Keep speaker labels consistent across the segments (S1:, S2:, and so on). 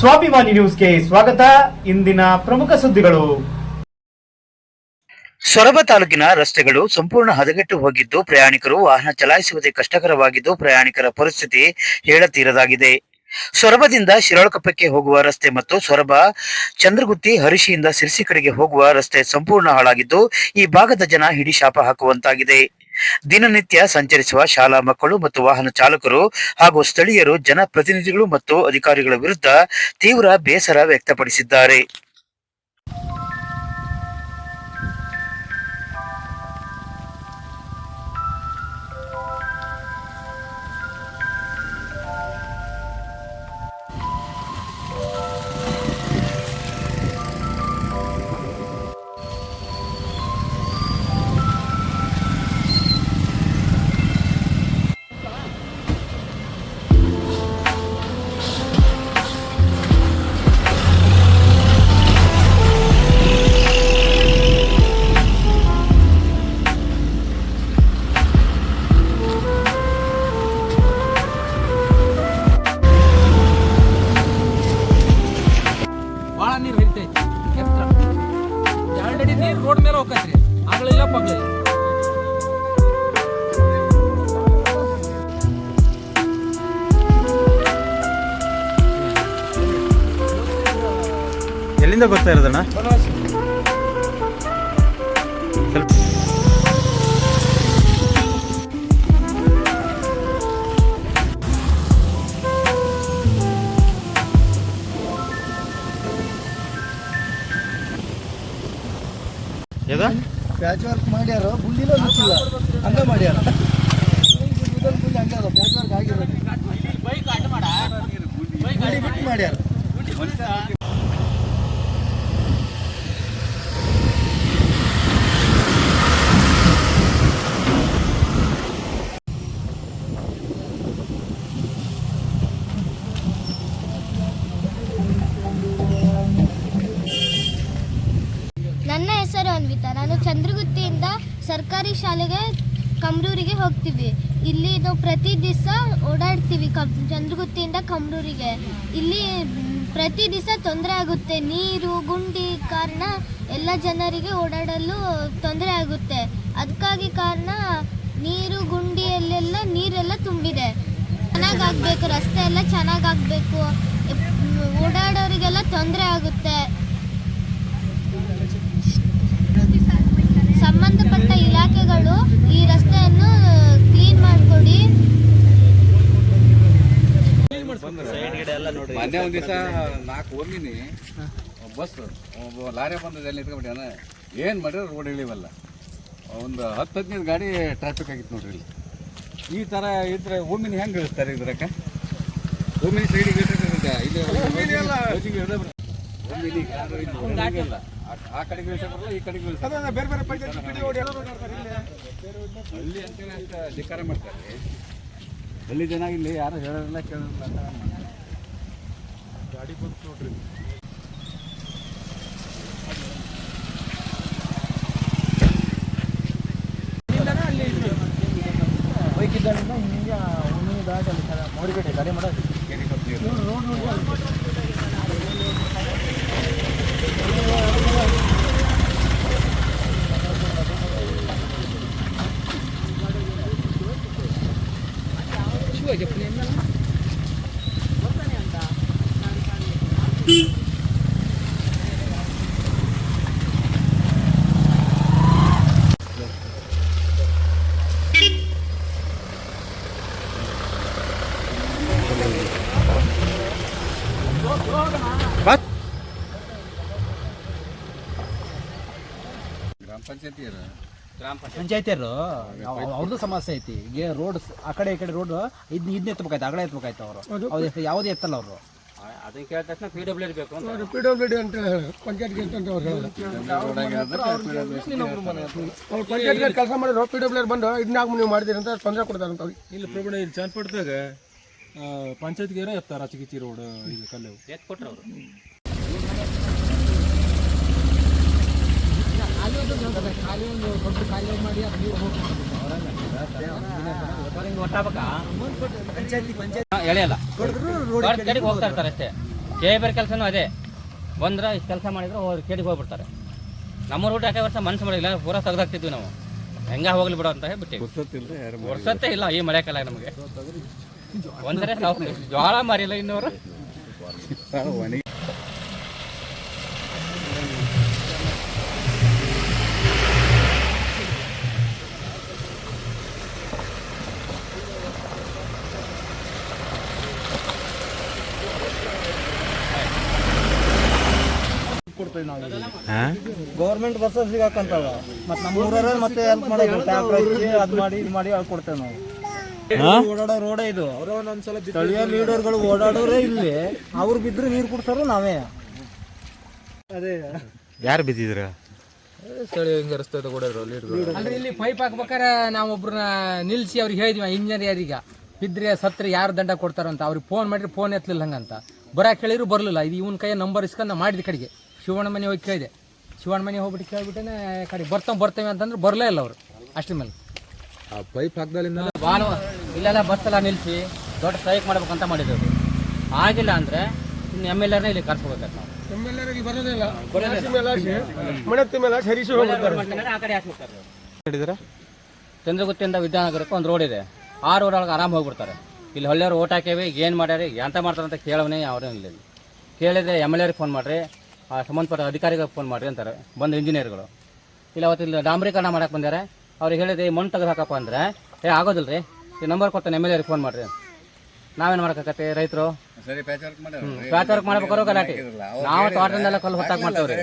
S1: ಸ್ವಾಭಿಮಾನಿ ನ್ಯೂಸ್ಗೆ ಸ್ವಾಗತ. ಇಂದಿನ ಪ್ರಮುಖ ಸುದ್ದಿಗಳು.
S2: ಸೊರಬ ತಾಲೂಕಿನ ರಸ್ತೆಗಳು ಸಂಪೂರ್ಣ ಹದಗೆಟ್ಟು ಹೋಗಿದ್ದು ಪ್ರಯಾಣಿಕರು ವಾಹನ ಚಲಾಯಿಸುವುದೇ ಕಷ್ಟಕರವಾಗಿದ್ದು ಪ್ರಯಾಣಿಕರ ಪರಿಸ್ಥಿತಿ ಹೇಳತೀರದಾಗಿದೆ. ಸೊರಬದಿಂದ ಶಿರಾಳಕೊಪ್ಪಕ್ಕೆ ಹೋಗುವ ರಸ್ತೆ ಮತ್ತು ಸೊರಬ ಚಂದ್ರಗುತ್ತಿ ಹರಿಶಿಯಿಂದ ಸಿರ್ಸಿ ಕಡೆಗೆ ಹೋಗುವ ರಸ್ತೆ ಸಂಪೂರ್ಣ ಹಾಳಾಗಿದ್ದು ಈ ಭಾಗದ ಜನ ಹಿಡಿ ಶಾಪ ಹಾಕುವಂತಾಗಿದೆ. ದಿನನಿತ್ಯ ಸಂಚರಿಸುವ ಶಾಲಾ ಮಕ್ಕಳು ಮತ್ತು ವಾಹನ ಚಾಲಕರು ಹಾಗೂ ಸ್ಥಳೀಯರು ಜನಪ್ರತಿನಿಧಿಗಳು ಮತ್ತು ಅಧಿಕಾರಿಗಳ ವಿರುದ್ಧ ತೀವ್ರ ಬೇಸರ ವ್ಯಕ್ತಪಡಿಸಿದ್ದಾರೆ.
S3: ನೀರು ಹರಿತೈತಿ ಆಲ್ರೆಡಿ ನೀರು ರೋಡ್ ಮೇಲೆ ಹೋಗತ್ರಿ ಆಗಲಿಲ್ಲ ಪಗ್ಲಿಲ್ಲ.
S1: ಎಲ್ಲಿಂದ ಬರ್ತಾ ಇರೋದಣ್ಣ?
S4: ಪ್ಯಾಚ್ ವರ್ಕ್ ಮಾಡ್ಯಾರ, ಬುಲ್ಲಿಲ್ಲ ಮುಚ್ಚಿಲ್ಲ ಹಂಗ ಮಾಡ್ಯಾರ. ಪ್ಯಾಚ್ ವರ್ಕ್ ಆಗಿರೋದು ಬಿಟ್ಟು ಮಾಡ್ಯಾರ.
S5: ನನ್ನ ಹೆಸರು ಅನ್ವಿತಾ. ನಾನು ಚಂದ್ರಗುತ್ತಿಯಿಂದ ಸರ್ಕಾರಿ ಶಾಲೆಗೆ ಕಮ್ರೂರಿಗೆ ಹೋಗ್ತೀವಿ. ಇಲ್ಲಿ ನಾವು ಪ್ರತಿ ದಿವಸ ಓಡಾಡ್ತೀವಿ ಚಂದ್ರಗುತ್ತಿಯಿಂದ ಕಮ್ರೂರಿಗೆ. ಇಲ್ಲಿ ಪ್ರತಿ ದಿವಸ ತೊಂದರೆ ಆಗುತ್ತೆ. ನೀರು ಗುಂಡಿ ಕಾರಣ ಎಲ್ಲ ಜನರಿಗೆ ಓಡಾಡಲು ತೊಂದರೆ ಆಗುತ್ತೆ. ಅದಕ್ಕಾಗಿ ಕಾರಣ ನೀರು ಗುಂಡಿಯಲ್ಲೆಲ್ಲ ನೀರೆಲ್ಲ ತುಂಬಿದೆ. ಚೆನ್ನಾಗಾಗಬೇಕು, ರಸ್ತೆ ಎಲ್ಲ ಚೆನ್ನಾಗಾಗಬೇಕು, ಓಡಾಡೋರಿಗೆಲ್ಲ ತೊಂದರೆ ಆಗುತ್ತೆ. ಸಂಬಂಧಪಟ್ಟ ಇಲಾಖೆಗಳು ಈ ರಸ್ತೆಯನ್ನು ಕ್ಲೀನ್ ಮಾಡಿಕೊಡಿ.
S6: ಮೊನ್ನೆ ಒಂದು ದಿವಸ 4 ಹೋಗಿನಿ ಬಸ್ ಲಾರಿ ಬಂದದ ಅಲ್ಲಿ ನಿಂತ್ಕೊಂಡ್ಬಿಟ್ಟಾನ. ಏನು ಮಾಡಿದ್ರೆ ರೋಡ್ ಇಳಿವಲ್ಲ. ಒಂದು 10-15 ಗಾಡಿ ಟ್ರಾಫಿಕ್ ಆಗಿತ್ತು ನೋಡ್ರಿ. ಇಲ್ಲಿ ಈ ಥರ ಇದ್ರೆ ಓಮಿನಿ ಹೆಂಗೆ ಇಳಿಸ್ತಾರೆ ಇದ್ರಕ್ಕ? ಓಮಿನಿ ಸೈಡಿಗೆ ಇಳಿಸಿದ್ರೆ ಇಲ್ಲಿ ಓಮಿನಿ ಆ ಕಡೆಗೆ ಇಳಿಸೋಲ್ಲ, ಈ ಕಡೆಗೆ ಇಳಿಸ ಬೇರೆ ಬೇರೆ ಹಳ್ಳಿ ಅಂತೇಳಿ ಅಂತ ಧಿಕ್ಕಾರ ಮಾಡ್ತಾರೆ. ಹಳ್ಳಿ ಜನ ಇಲ್ಲಿ ಯಾರು ಹೇಳೋದಿಲ್ಲ ಕೇಳೋದಿಲ್ಲ. ಗಾಡಿ ಬಂತು ನೋಡ್ರಿ. ಬೈಕ್ ಇದ್ದಾಗಿಂದ ಹಿಂಗೆ ಉಣ್ಣಿ ದಾಟಿ ಅಲ್ಲಿ ಮೋರಿಗಟ್ಟೆ ಗಾಡಿ ಮಾಡೋದು ರೋಡ್ ನೋಡಿ. ಗ್ರಾಮ ಪಂಚಾಯತಿಯರು ಅವ್ರದ್ದು ಸಮಸ್ಯೆ ಐತಿ. ಈಗ ರೋಡ್ ಆ ಕಡೆ ಈ ಕಡೆ ರೋಡ್ ಇದನ್ನ ಎತ್ತಬೇಕಾಯ್ತು, ಆಗಡೆ ಎತ್ತಬೇಕಾಯ್ತು. ಅವರು ಯಾವುದೇ ಎತ್ತಲ್ಲ ಅವರು. ಅದನ್ನ ಕೇಳಿದ ತಕ್ಷಣ PWD ಬೇಕು ಅಂತ PWD ಅಂತ ಪಂಚಾಯತ್ಗೆ ಅಂತ ಅವ್ರು ಪಂಚಾಯತ್ಗೆ ಕೆಲಸ ಮಾಡಿದ್ರು. PWD ಬಂದು ಇದನ್ನ ನೀವು ಮಾಡಿದಿರಿ ಅಂತ ತೊಂದರೆ ಕೊಡ್ತಾರೆ ಅಂತ.
S7: ಇಲ್ಲ ಪ್ರಭುಣ ಇಲ್ಲಿ ಚನ್ನಪಟ್ಟದಾಗ ಪಂಚಾಯತ್ಗೆ ಎತ್ತಾರ ಚಿಕಿತ್ಸಿ ರೋಡ್ ಈಗ ಕಲ್ಲು
S3: ಎತ್ತು ಕೊಟ್ಟರು ಅವರು. ಖಾಲಿ ಒಂದು ದೊಡ್ಡ ಖಾಲಿ ಮಾಡಿ ಅದು ನೀವು ಎಳೆಯಲ್ಲ ಹೋಗ್ತಾ ಇರ್ತಾರೆ ಅಷ್ಟೇ.
S8: ಬೇರೆ ಕೆಲಸನೂ ಅದೇ ಬಂದ್ರೆ ಇಷ್ಟು ಕೆಲಸ ಮಾಡಿದ್ರೆ ಅವ್ರು ಕೇಳಿಗೆ ಹೋಗ್ಬಿಡ್ತಾರೆ. ನಮ್ಮ ರೂಟ್ ಯಾಕೆ ವರ್ಷ ಮನಸ್ಸು ಮಾಡಿಲ್ಲ, ಪೂರ ತೆಗ್ದಾಕ್ತಿದ್ವಿ ನಾವು, ಹೆಂಗ ಹೋಗ್ಲಿ ಬಿಡೋ ಅಂತ ಹೇಳ್ಬಿಟ್ಟಿವಿ. ವರ್ಷತ್ತೆ ಇಲ್ಲ ಈ ಮಳೆ ಕಾಲ ನಮಗೆ. ಒಂದ್ಸರಿ ನಾವು ಜೋಳ ಮಾರಿಲ್ಲ ಇನ್ನೂರು.
S4: ಗೌರ್ಮೆಂಟ್ ಬಸ್ ಸಿಗಾಕಂತಾವ ಮತ್ತೆ ನಮ್ಮ ಊರವ್ರ ಮತ್ತೆ ಹೆಲ್ಪ್ ಮಾಡೋದು, ಟ್ಯಾಕ್ಟರ್ ಹಚ್ಚಿ ಅದು ಮಾಡಿ ಇದು ಮಾಡಿ ಹೇಳ್ಕೊಡ್ತೇವೆ ನಾವು. ಓಡಾಡೋ ರೋಡೇ ಇದು. ಸ್ಥಳೀಯ ಲೀಡರ್ಗಳು ಓಡಾಡೋರೇ ಇಲ್ಲಿ, ಅವ್ರು ಬಿದ್ದರೆ ನೀರು ಕುಡ್ತಾರೋ ನಾವೇ. ಅದೇ
S9: ಯಾರು ಬಿದ್ದಿದ್ರ?
S7: ಸ್ಥಳೀಯ ಹಿಂಗೆ ರಸ್ತೆ ತಗೊಂಡಿದ್ರು ಲೀಡರ್.
S3: ಅಂದ್ರೆ ಇಲ್ಲಿ ಪೈಪ್ ಹಾಕ್ಬೇಕಾರೆ ನಾವು ಒಬ್ರನ್ನ ನಿಲ್ಸಿ ಅವ್ರಿಗೆ ಹೇಳಿದ್ವಿ, ಇಂಜಿನಿಯರಿಗೆ ಬಿದ್ದರೆ ಸತ್ರೆ ಯಾರು ದಂಡ ಕೊಡ್ತಾರಂತ. ಅವ್ರಿಗೆ ಫೋನ್ ಮಾಡಿದ್ರೆ ಫೋನ್ ಎತ್ತಲಿಲ್ಲ ಹಂಗಂತ. ಬರಕ್ಕೆ ಹೇಳಿದ್ರು ಬರಲಿಲ್ಲ. ಇದು ಇವನ ಕೈಯ ನಂಬರ್ ಇಸ್ಕೊಂಡು ಮಾಡಿದ ಕಡೆಗೆ ಶಿವಣ್ಣ ಮನೆ ಹೋಗಿ ಕೇಳಿದೆ. ಶಿವಣ್ಣ ಮನೆ ಹೋಗ್ಬಿಟ್ಟು ಕೇಳ್ಬಿಟ್ಟೇನೆ ಕಡೆ ಬರ್ತೇವೆ ಅಂತಂದ್ರೆ ಬರಲೇ ಇಲ್ಲ ಅವರು. ಅಷ್ಟೇ ಮೇಲೆ
S7: ಪೈಪ್ ಹಾಕ್ದಲ್ಲಿಂದ
S3: ಭಾಳ ಇಲ್ಲೆಲ್ಲ ಬಸ್ ಎಲ್ಲ ನಿಲ್ಲಿಸಿ ದೊಡ್ಡ ಸ್ಟ್ರೈಕ್ ಮಾಡ್ಬೇಕಂತ ಮಾಡಿದ್ದೇವೆ. ಆಗಿಲ್ಲ ಅಂದರೆ ಇನ್ನು MLA ಇಲ್ಲಿ ಕರ್ಸ್ಕೋಬೇಕು ನಾವು. ಆ ಕಡೆ ಹಾಕ್ಬಿಡ್ತಾರೆ. ಚಂದ್ರಗುತ್ತಿಯಿಂದ ವಿದ್ಯಾನಗರಕ್ಕೆ ಒಂದು ರೋಡ್ ಇದೆ. ಆ ರೋಡ್ ಒಳಗೆ ಆರಾಮ್ ಹೋಗ್ಬಿಡ್ತಾರೆ. ಇಲ್ಲಿ ಹಳ್ಳಿಯವ್ರು ಓಟ್ ಹಾಕೇವಿ, ಏನು ಮಾಡ್ಯಾರಿ ಎಂತ ಮಾಡ್ತಾರೆ ಅಂತ ಕೇಳವನೇ ಅವ್ರೇ ಇಲ್ಲ. ಕೇಳಿದ್ರೆ MLA ಫೋನ್ ಮಾಡಿರಿ, ಸಂಬಂಧಪಟ್ಟ ಅಧಿಕಾರಿಗಳಿಗೆ ಫೋನ್ ಮಾಡಿರಿ ಅಂತಾರೆ ಬಂದು ಇಂಜಿನಿಯರ್ಗಳು. ಇಲ್ಲ ಅವತ್ತು ಇಲ್ಲಿ ಡಾಂಬರೀಕರಣ ಮಾಡಕ್ಕೆ ಬಂದಾರೆ. ಅವ್ರಿಗೆ ಹೇಳಿದ್ರೆ ಮಣ್ಣು ತೆಗೆದು ಹಾಕಪ್ಪ ಅಂದರೆ ಆಗೋದಿಲ್ಲ ರೀ, ಈ ನಂಬರ್ ಕೊಡ್ತಾನೆ MLA ಫೋನ್ ಮಾಡಿರಿ. ನಾವೇನು ಮಾಡೋಕ್ಕಾಗತ್ತೆ ರೈತರು? ಪ್ಯಾಚ್ ವರ್ಕ್ ಮಾಡ್ಬೇಕಾರೋ ಗಲಾಟೆ. ನಾವು ತೋಟದಿಂದೆಲ್ಲ ಕಲ್ಲು ಹೊತ್ತಾಕ್ ಮಾಡ್ತೇವ್ರಿ.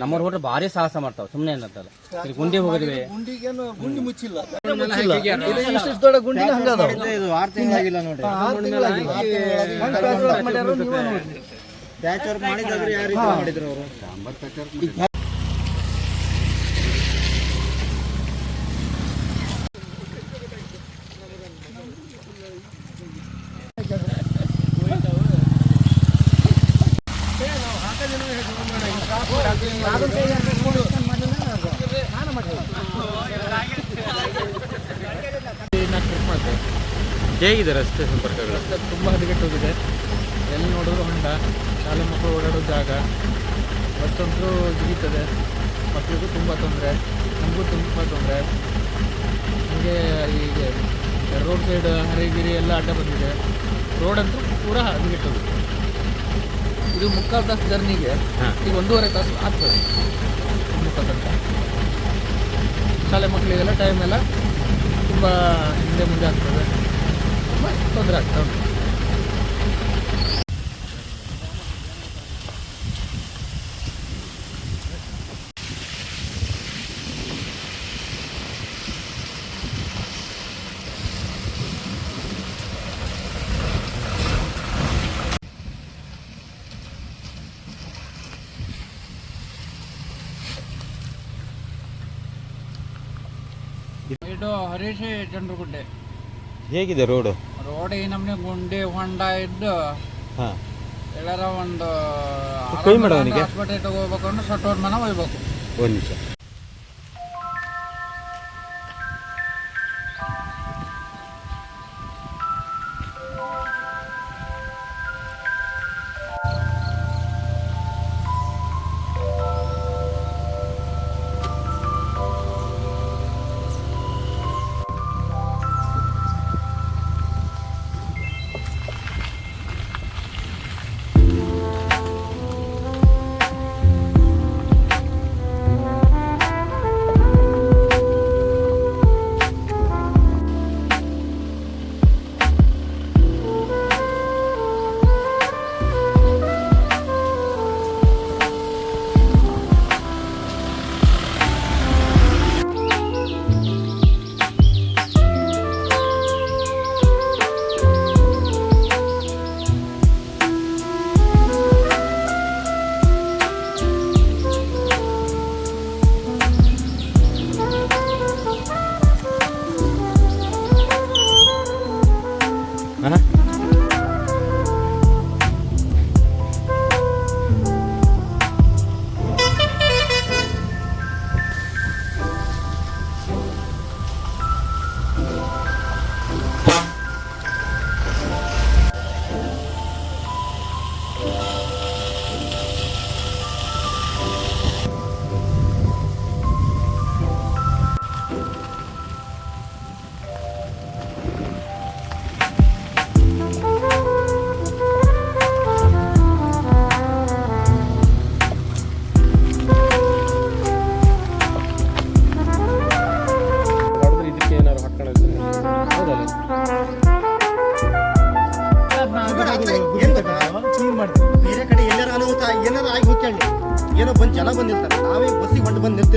S3: ನಮ್ಮೂರು ಹುಡುಗರು ಭಾರಿ ಸಾಹಸ ಮಾಡ್ತಾವೆ, ಸುಮ್ಮನೆ ಏನಂತಲ್ಲ. ಇಲ್ಲಿ ಗುಂಡಿ ಹೋಗಿದ್ವಿ,
S4: ಗುಂಡಿಗೇನು ಗುಂಡಿ ಮುಚ್ಚಿಲ್ಲ. ಇಷ್ಟು ದೊಡ್ಡ ಗುಂಡಿನ ಹಂಗದ. ಇದು 6 ತಿಂಗಳಾಗಿಲ್ಲ ನೋಡಿ. 6 ತಿಂಗಳಾಗಿಲ್ಲ. ಪ್ಯಾಚ್ ವರ್ಕ್ ಮಾಡಿದ್ರೆ ಯಾವ ರೀತಿ ಮಾಡಿದ್ರು ಅವರು?
S9: ಹೇಗಿದೆ ರಸ್ತೆ ಸಂಪರ್ಕಗಳು?
S3: ತುಂಬ ಹದಗೆಟ್ಟೋಗಿದೆ. ಎಲ್ಲಿ ನೋಡಿದ್ರು ಹೊಂಡ, ಶಾಲೆ ಮಕ್ಕಳು ಓಡಾಡೋ ಜಾಗ, ಬಸ್ ಅಂತೂ ಜಿಗಿತದೆ. ಮಕ್ಕಳಿಗೂ ತುಂಬ ತೊಂದರೆ, ನಮಗೂ ತುಂಬ ತೊಂದರೆ. ಹಾಗೆ ಈಗ ರೋಡ್ ಸೈಡ್ ಹರಿಗಿರಿ ಎಲ್ಲ ಅಡ್ಡ ಬಂದಿದೆ. ರೋಡ್ ಅಂತೂ ಪೂರ ಹದಗೆಟ್ಟೋಗಿದೆ. ಇದು ಮುಕ್ಕಾಲು ತಾಸು ಜರ್ನಿಗೆ ಈಗ 1.5 ತಾಸು ಆಗ್ತದೆ. ಮುಖತಂಕ ಶಾಲೆ ಮಕ್ಕಳಿಗೆಲ್ಲ ಟೈಮ್ ಎಲ್ಲ ತುಂಬ ಹಿಂದೆ ಮುಂದೆ ಆಗ್ತದೆ, ತುಂಬ ತೊಂದರೆ ಆಗ್ತಾ ಉಂಟು. ಇದು ಹರೀಶ್ ಚಂದ್ರಗುಡ್ಡೆ.
S9: ಹೇಗಿದೆ ರೋಡು?
S3: ರೋಡ್ ಈ ನಮ್ನೆ ಗುಂಡಿ ಹೊಂಡ ಇದ್ದು
S9: ಹಾಂ,
S3: ಎಲ್ಲಾರ ಒಂದು
S9: ಕೈ ಮಾಡೋವನಿಗೆ
S3: ಹಾಸ್ಪಿಟಲ್ ಹೋಗ್ಬೇಕು ಅಂದ್ರೆ ಸಟ್ಟೋರ್ ಮನ ಹೋಗ್ಬೇಕು.
S9: ಒಂದು ನಿಮಿಷ.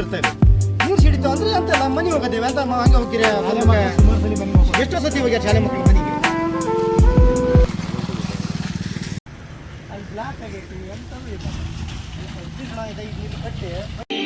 S1: ಬಿದ್ದಿರ್ತಾ ಇದೆ. ನೀರು ಸಿಡಿತು ಅಂದ್ರೆ ಅಂತೆಲ್ಲ ಮನೆ ಹೋಗೋದೇವೆ ಅಂತ ಹಂಗೆ ಹೋಗಿರಿ. ಎಷ್ಟೋ ಸತಿ ಹೋಗ್ಯಾರ ಶಾಲೆ ಮಕ್ಕಳು ಮನೆಗೆ. ಬ್ಲಾಕ್ ಆಗೈತಿ ಎಂತ ಇದೆ, ಕಟ್ಟಿ